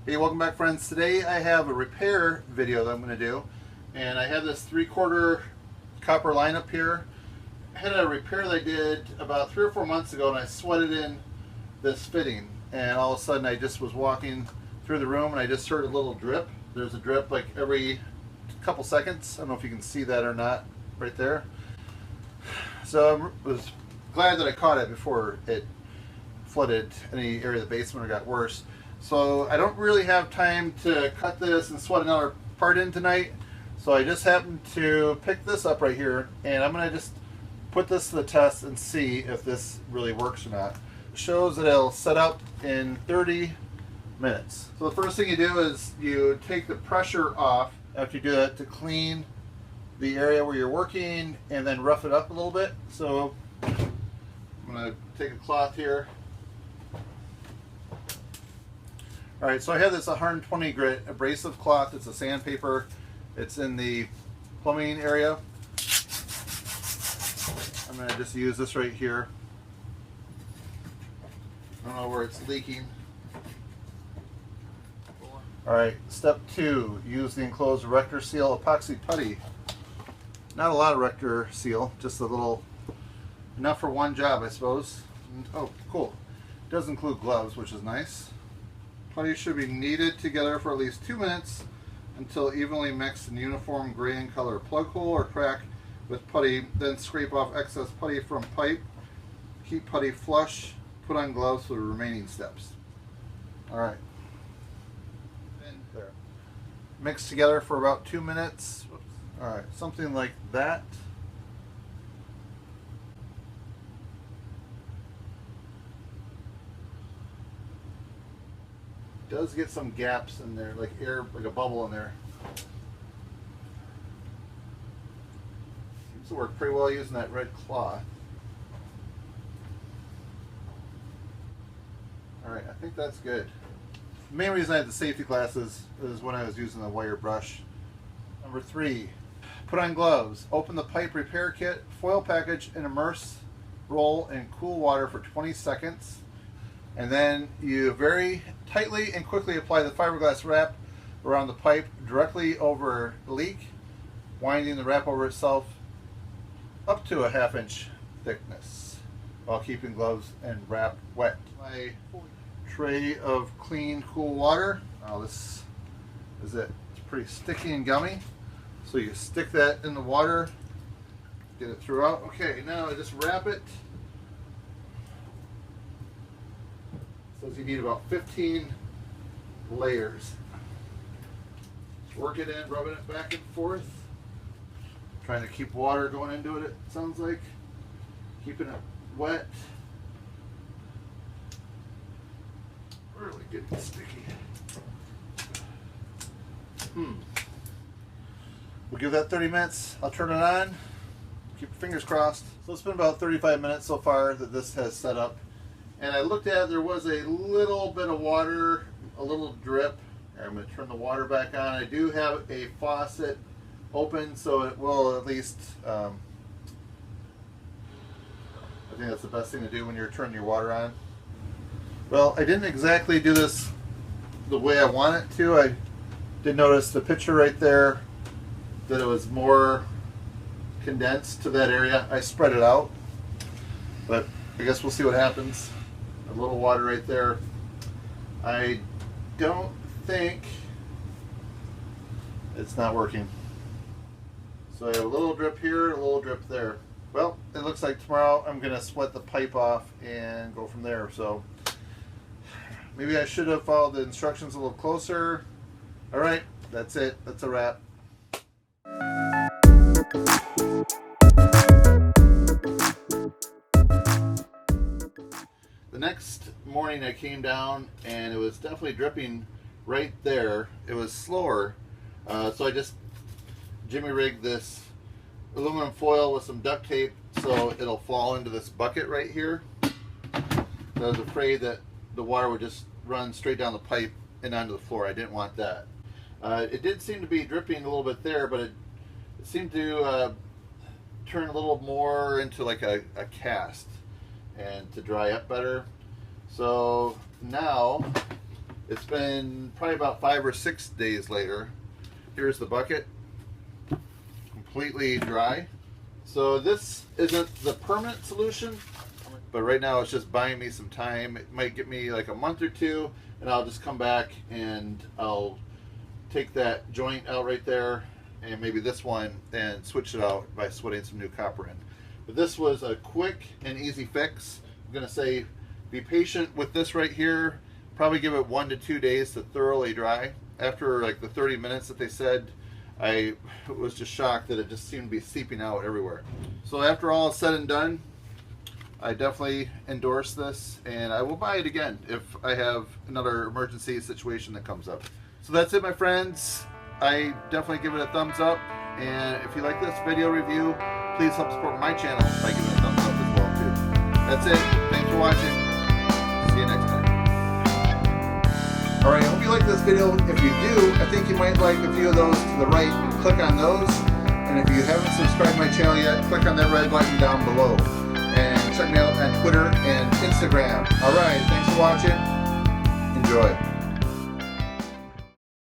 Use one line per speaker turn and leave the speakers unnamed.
Hey, welcome back, friends. Today I have a repair video that I'm going to do, and I have this 3/4 copper line up here. I had a repair that I did about 3 or 4 months ago, and I sweated in this fitting, and all of a sudden I just was walking through the room and I just heard a little drip. There's a drip like every couple seconds. I don't know if you can see that or not right there. So I was glad that I caught it before it flooded any area of the basement or got worse. So I don't really have time to cut this and sweat another part in tonight. So I just happened to pick this up right here, and I'm going to just put this to the test and see if this really works or not. It shows that it'll set up in 30 minutes. So the first thing you do is you take the pressure off after you do that to clean the area where you're working and then rough it up a little bit. So I'm going to take a cloth here. Alright, so I have this 120 grit abrasive cloth. It's a sandpaper. It's in the plumbing area. I'm going to just use this right here. I don't know where it's leaking. Alright, step 2. Use the enclosed Rectorseal epoxy putty. Not a lot of Rectorseal, just a little, enough for one job, I suppose. Oh, cool. It does include gloves, which is nice. Putty should be kneaded together for at least 2 minutes until evenly mixed in uniform gray in color. Plug hole or crack with putty, then scrape off excess putty from pipe. Keep putty flush. Put on gloves for the remaining steps. Alright. There. Mix together for about 2 minutes. Alright, something like that. Does get some gaps in there, like air, like a bubble in there. Seems to work pretty well using that red cloth. Alright, I think that's good. The main reason I had the safety glasses is when I was using the wire brush. Number 3, put on gloves. Open the pipe repair kit, foil package, and immerse roll in cool water for 20 seconds. And then you very tightly and quickly apply the fiberglass wrap around the pipe directly over the leak, winding the wrap over itself up to a 1/2 inch thickness while keeping gloves and wrap wet. My tray of clean, cool water. Oh, this is it. It's pretty sticky and gummy. So you stick that in the water, get it throughout. Okay, now I just wrap it. Says you need about 15 layers. Just work it in, rubbing it back and forth. Trying to keep water going into it, it sounds like. Keeping it wet. Really getting sticky. We'll give that 30 minutes. I'll turn it on. Keep your fingers crossed. So it's been about 35 minutes so far that this has set up. And I looked at it, there was a little bit of water, a little drip. I'm going to turn the water back on. I do have a faucet open, so it will at least, I think that's the best thing to do when you're turning your water on. Well, I didn't exactly do this the way I want it to. I did notice the picture right there that it was more condensed to that area. I spread it out, but I guess we'll see what happens. A little water right there. I don't think it's not working. So I have a little drip here, a little drip there. Well, it looks like tomorrow I'm going to sweat the pipe off and go from there. So maybe I should have followed the instructions a little closer. Alright, that's it. That's a wrap. The next morning I came down and it was definitely dripping right there. It was slower, so I just jimmy rigged this aluminum foil with some duct tape so it'll fall into this bucket right here. I was afraid that the water would just run straight down the pipe and onto the floor. I didn't want that. It did seem to be dripping a little bit there, but it seemed to turn a little more into like a cast and to dry up better. So now It's been probably about 5 or 6 days later. Here's the bucket, completely dry. So this isn't the permanent solution, but right now it's just buying me some time. It might get me like a month or two, and I'll just come back and I'll take that joint out right there and maybe this one and switch it out by sweating some new copper in. But this was a quick and easy fix. I'm gonna say be patient with this right here. Probably give it 1 to 2 days to thoroughly dry. After like the 30 minutes that they said, I was just shocked that it just seemed to be seeping out everywhere. So after all is said and done, I definitely endorse this, and I will buy it again if I have another emergency situation that comes up. So that's it, my friends. I definitely give it a thumbs up, and if you like this video review, please help support my channel by giving it a thumbs up as well too. That's it. Thanks for watching. See you next time. Alright, I hope you like this video. If you do, I think you might like a few of those to the right. Click on those. And if you haven't subscribed to my channel yet, click on that red button down below. And check me out on Twitter and Instagram. Alright, thanks for watching. Enjoy.